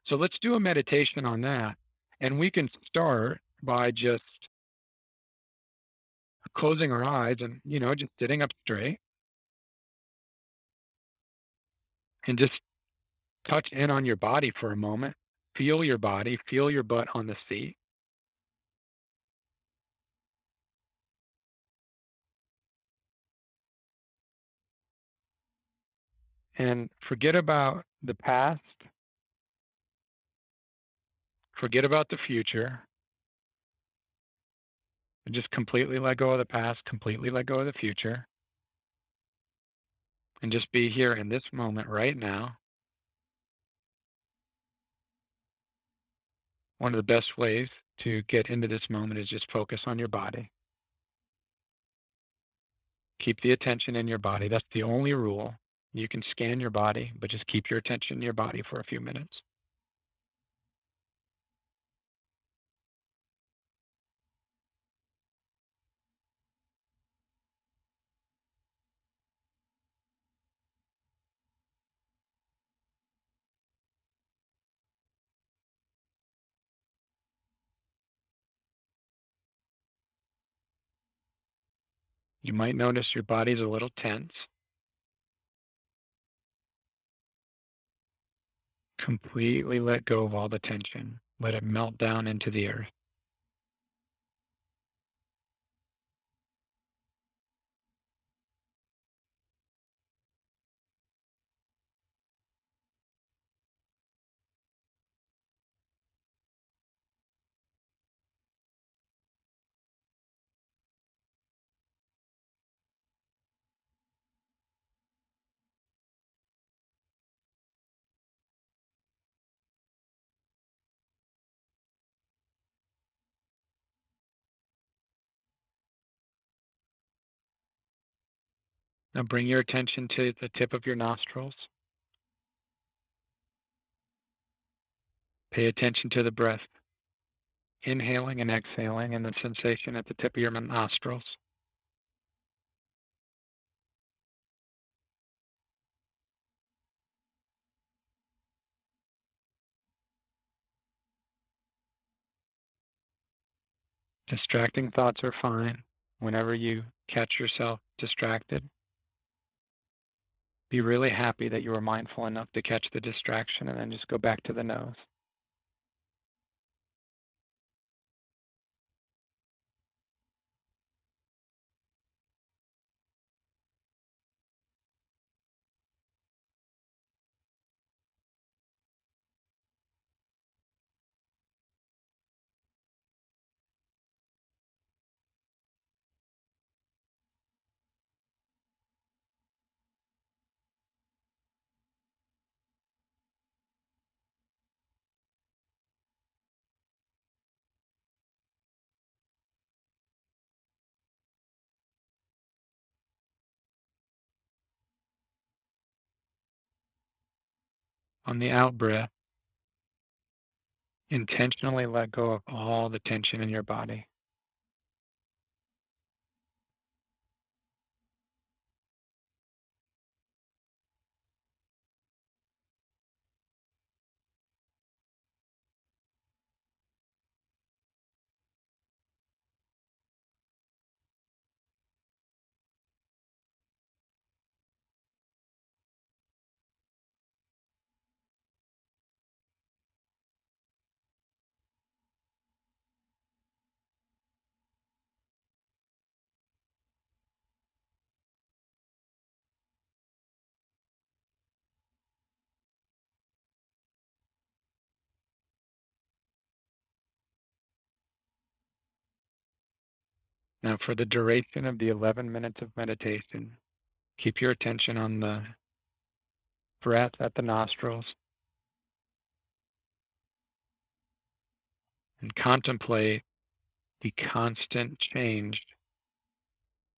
So let's do a meditation on that. And we can start by just closing our eyes and, just sitting up straight and just touch in on your body for a moment. Feel your body, feel your butt on the seat. And forget about the past, forget about the future, and just completely let go of the past, completely let go of the future, and just be here in this moment right now. One of the best ways to get into this moment is just focus on your body. Keep the attention in your body. That's the only rule. You can scan your body, but just keep your attention in your body for a few minutes. You might notice your body's a little tense. Completely let go of all the tension. Let it melt down into the earth. Now bring your attention to the tip of your nostrils. Pay attention to the breath, inhaling and exhaling, and the sensation at the tip of your nostrils. Distracting thoughts are fine. Whenever you catch yourself distracted, be really happy that you were mindful enough to catch the distraction and then just go back to the nose. On the out breath, intentionally let go of all the tension in your body. Now, for the duration of the 11 minutes of meditation, keep your attention on the breath at the nostrils and contemplate the constant change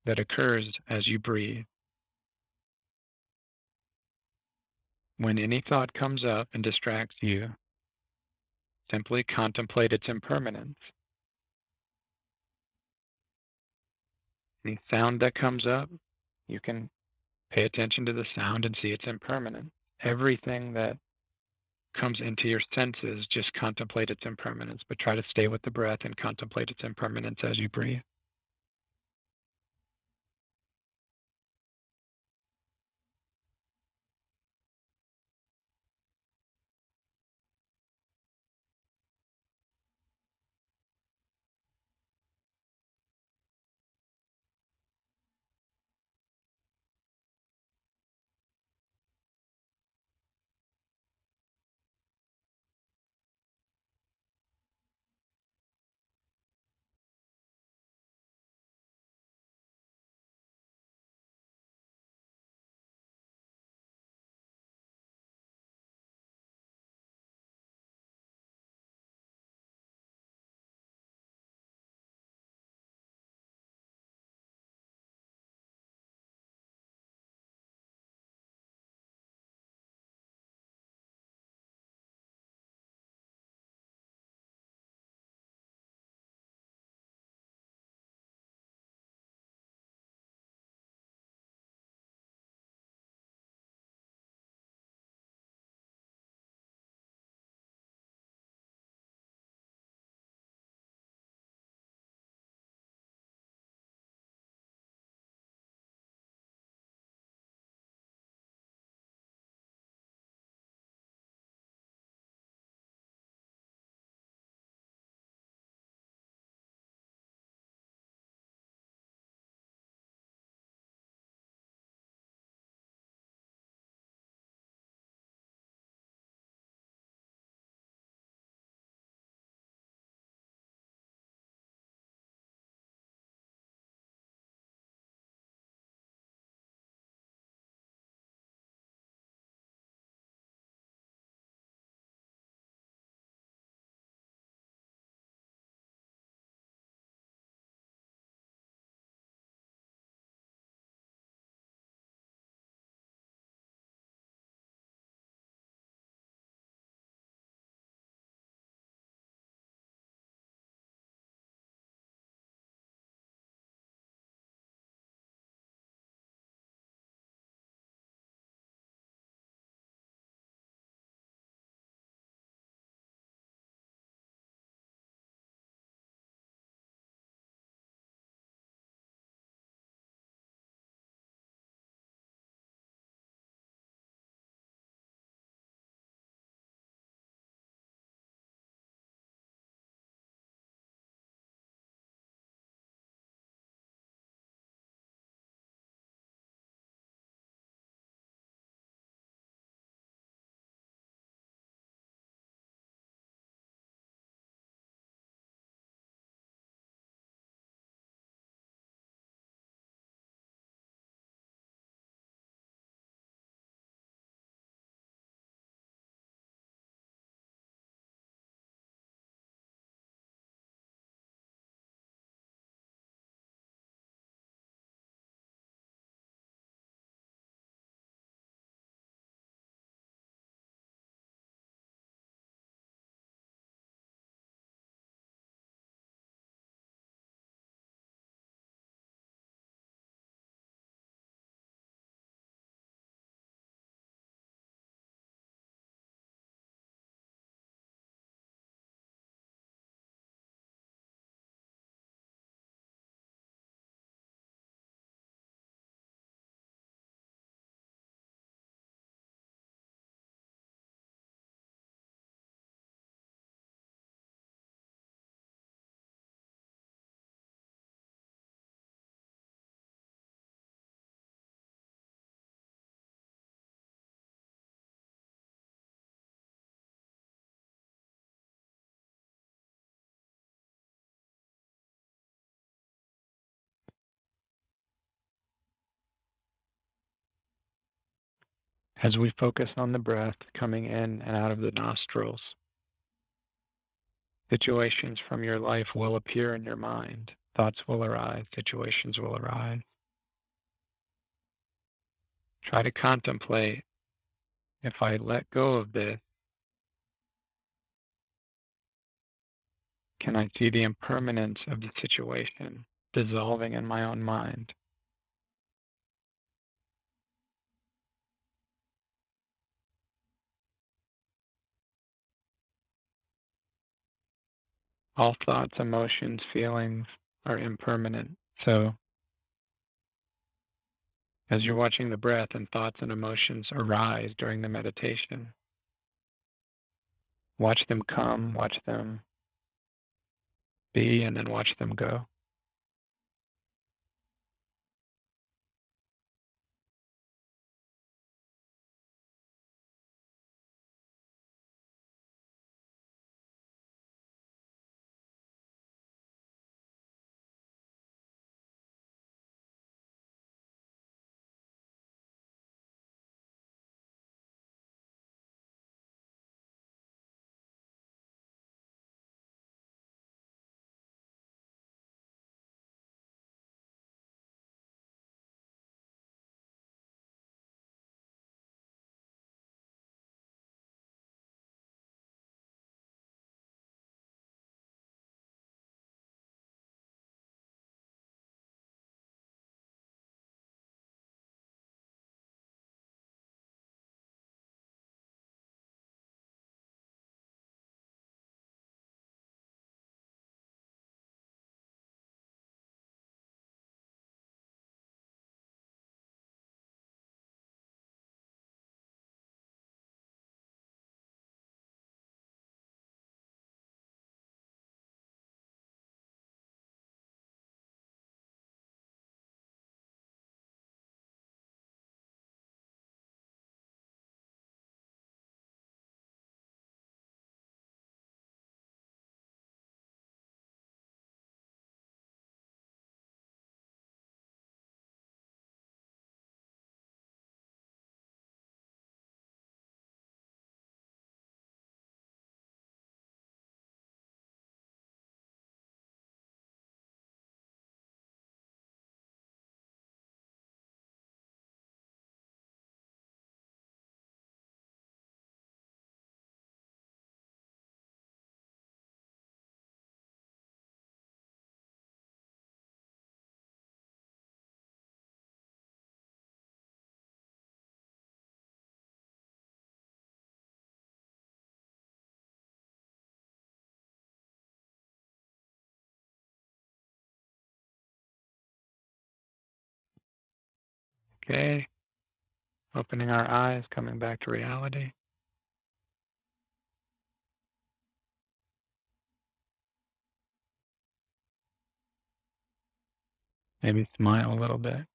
that occurs as you breathe. When any thought comes up and distracts you, simply contemplate its impermanence. Any sound that comes up, you can pay attention to the sound and see its impermanence. Everything that comes into your senses, just contemplate its impermanence, but try to stay with the breath and contemplate its impermanence as you breathe. As we focus on the breath coming in and out of the nostrils, situations from your life will appear in your mind. Thoughts will arise, situations will arise. Try to contemplate, if I let go of this, can I see the impermanence of the situation dissolving in my own mind? All thoughts, emotions, feelings are impermanent. So as you're watching the breath and thoughts and emotions arise during the meditation, watch them come, watch them be, and then watch them go. Okay, opening our eyes, coming back to reality. Maybe smile a little bit.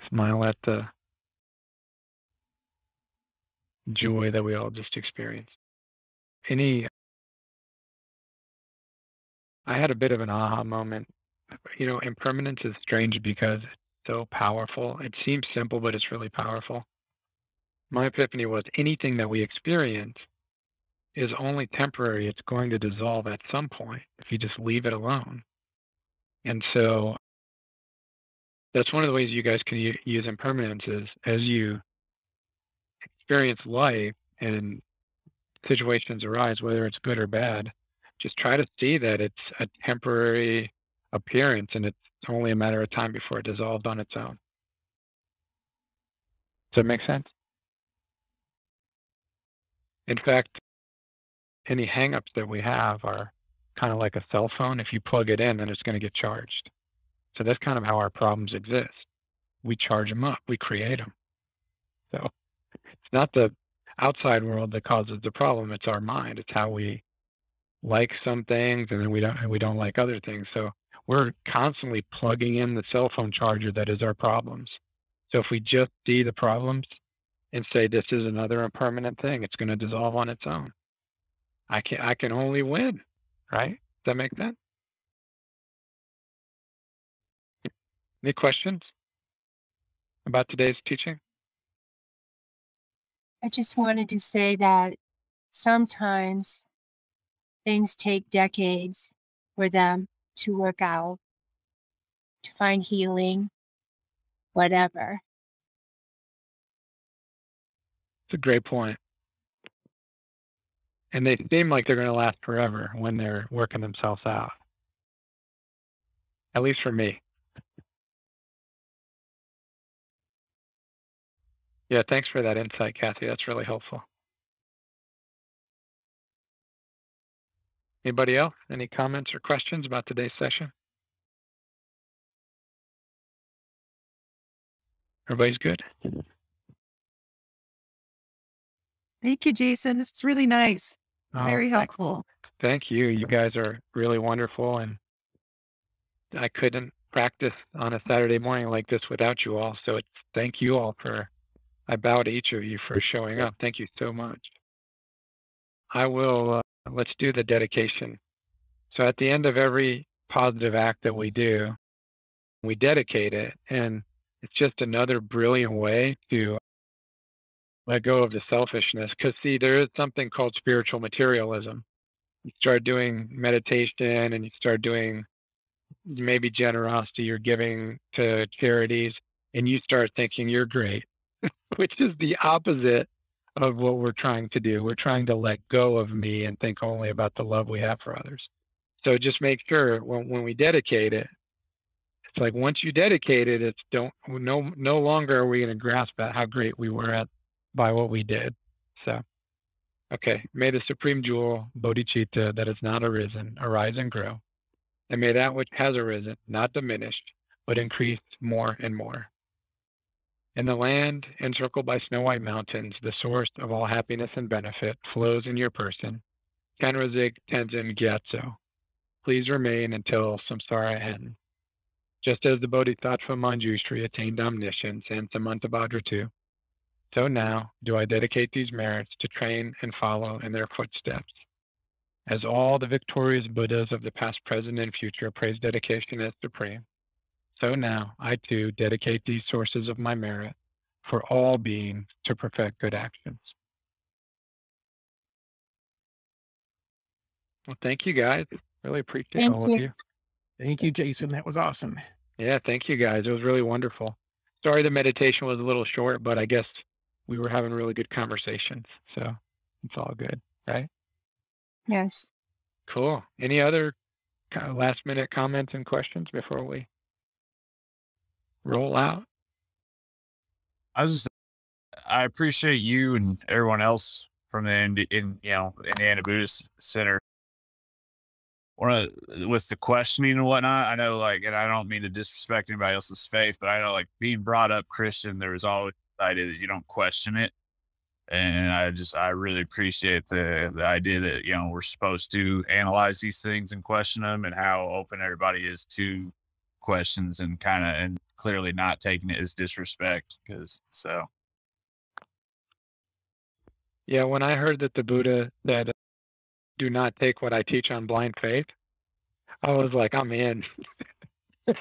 Smile at the joy that we all just experienced. I had a bit of an aha moment. Impermanence is strange because it's so powerful. It seems simple, but it's really powerful. My epiphany was anything that we experience is only temporary. It's going to dissolve at some point if you just leave it alone. And so that's one of the ways you guys can use impermanence is as you experience life and situations arise, whether it's good or bad, just try to see that it's a temporary appearance and it's only a matter of time before it dissolves on its own. Does that make sense? In fact, any hangups that we have are kind of like a cell phone. If you plug it in, then it's going to get charged. So that's kind of how our problems exist. We charge them up, we create them. So it's not the outside world that causes the problem, it's our mind. It's how we like some things and then we don't like other things. So we're constantly plugging in the cell phone charger that is our problems. So if we just see the problems and say this is another impermanent thing, it's going to dissolve on its own. I can only win, right? Does that make sense? Any questions about today's teaching? I just wanted to say that sometimes things take decades for them to work out, to find healing, whatever. It's a great point. And they seem like they're going to last forever when they're working themselves out. At least for me. Yeah, thanks for that insight, Kathy. That's really helpful. Anybody else? Any comments or questions about today's session? Everybody's good? Thank you, Jason. This was really nice. Oh, Very helpful. thank you. You guys are really wonderful, and I couldn't practice on a Saturday morning like this without you all. So thank you all I bow to each of you for showing up. Thank you so much. I will, let's do the dedication. So at the end of every positive act that we do, we dedicate it. And it's just another brilliant way to let go of the selfishness. Because, see, there is something called spiritual materialism. You start doing meditation and you start doing maybe generosity or giving to charities, and you start thinking you're great, which is the opposite of what we're trying to do. We're trying to let go of me and think only about the love we have for others. So just make sure when we dedicate it, it's like once you dedicate it, it's no longer are we going to grasp at how great we were by what we did. So, okay, may the supreme jewel, bodhicitta, that has not arisen, arise and grow. And may that which has arisen not diminish, but increase more and more. In the land encircled by snow-white mountains, the source of all happiness and benefit flows in your person. Tenrezig Tenzin Gyatso. Please remain until samsara ends. Just as the Bodhisattva Manjushri attained omniscience and Samantabhadra too, so now do I dedicate these merits to train and follow in their footsteps. As all the victorious Buddhas of the past, present, and future praise dedication as supreme, so now I too dedicate these sources of my merit for all beings to perfect good actions. Well, thank you guys. Really appreciate all of you. Thank you, Jason. That was awesome. Yeah, thank you guys. It was really wonderful. Sorry the meditation was a little short, but I guess we were having really good conversations. So it's all good, right? Yes. Cool. Any other kind of last minute comments and questions before we roll out? I appreciate you and everyone else from the Indiana Buddhist Center. With the questioning and whatnot, I know, like, and I don't mean to disrespect anybody else's faith, but I know, like, being brought up Christian, there was always the idea that you don't question it. And I really appreciate the idea that, we're supposed to analyze these things and question them, and how open everybody is to questions, and clearly not taking it as disrespect. Yeah, when I heard that the Buddha said, do not take what I teach on blind faith, I was like, I'm in.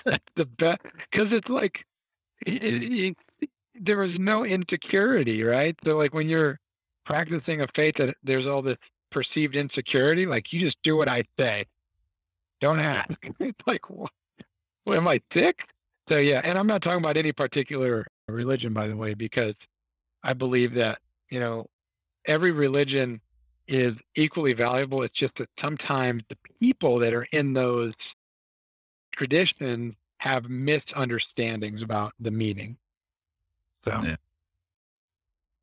That's the best, because it's like, there was no insecurity, right? So like when you're practicing a faith that there's all this perceived insecurity, like you just do what I say. Don't ask. It's like, what am I sick? So yeah, and I'm not talking about any particular religion, by the way, because I believe that, every religion is equally valuable. It's just that sometimes the people that are in those traditions have misunderstandings about the meaning. So,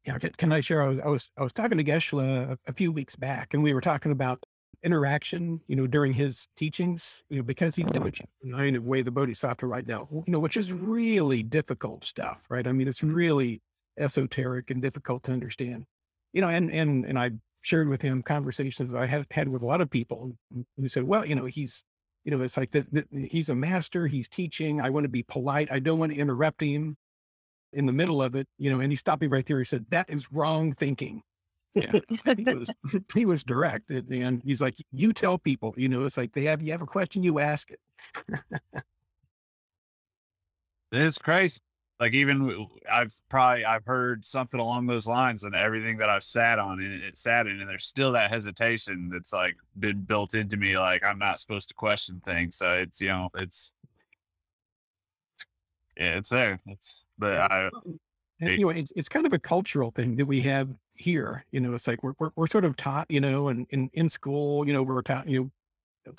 yeah. Can I share? I was talking to Geshe-la a few weeks back, and we were talking about interaction, during his teachings, because he's doing the way the Bodhisattva right now, which is really difficult stuff, right? I mean, it's really esoteric and difficult to understand, and I shared with him conversations I had with a lot of people who said, well, he's, it's like that he's a master, he's teaching. I want to be polite. I don't want to interrupt him in the middle of it, and he stopped me right there. He said, that is wrong thinking. Yeah. he was direct, and he's like, you tell people, it's like you have a question, you ask it. It's crazy. Like, even I've heard something along those lines, and everything that I've sat in, and there's still that hesitation that's like been built into me. Like, I'm not supposed to question things. So it's, it's there. Anyway, it's kind of a cultural thing that we have here. It's like we're sort of taught, and in school, we're taught,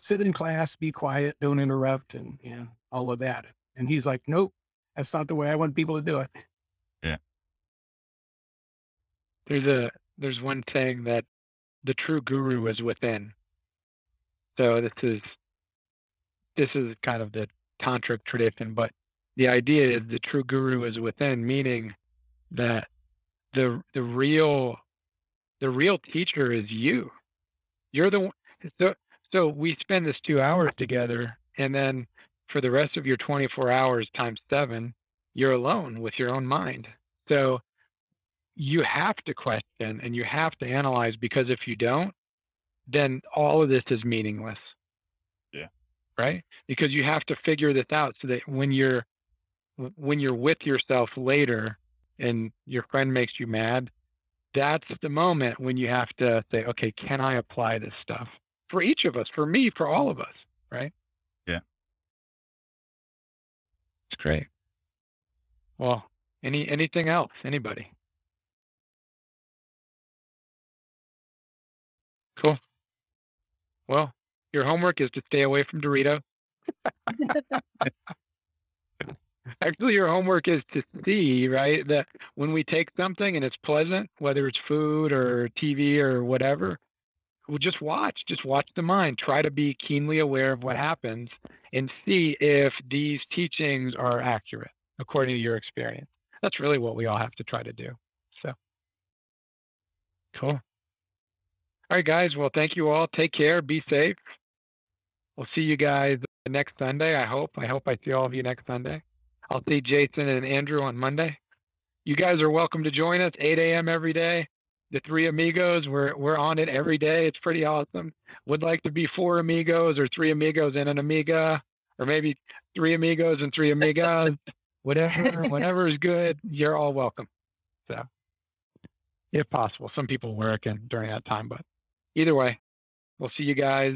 sit in class, be quiet, don't interrupt, and all of that. And he's like, nope, that's not the way I want people to do it. Yeah. There's one saying that the true guru is within. So this is kind of the tantric tradition, but the idea is the true guru is within, meaning that the real teacher is you. You're the one. So we spend this 2 hours together, and then for the rest of your 24 hours times 7, you're alone with your own mind. So you have to question and you have to analyze, because if you don't, then all of this is meaningless. Yeah. Right? Because you have to figure this out so that when you're with yourself later and your friend makes you mad, that's the moment when you have to say, okay, can I apply this stuff? For each of us, for me, for all of us, right? Yeah. It's great. Well, anything else? Anybody? Cool. Well, your homework is to stay away from Doritos. Actually, your homework is to see, right, that when we take something and it's pleasant, whether it's food or TV or whatever, we'll just watch the mind. Try to be keenly aware of what happens and see if these teachings are accurate according to your experience. That's really what we all have to try to do. So, cool. All right, guys. Well, thank you all. Take care. Be safe. We'll see you guys next Sunday. I hope I see all of you next Sunday. I'll see Jason and Andrew on Monday. You guys are welcome to join us 8 a.m. every day. The 3 amigos, we're on it every day. It's pretty awesome. Would like to be 4 amigos or 3 amigos and an amiga, or maybe 3 amigos and 3 amigas. Whatever is good. You're all welcome. So, if possible, some people work during that time, but either way, we'll see you guys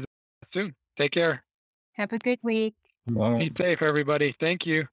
soon. Take care. Have a good week. Be safe, everybody. Thank you.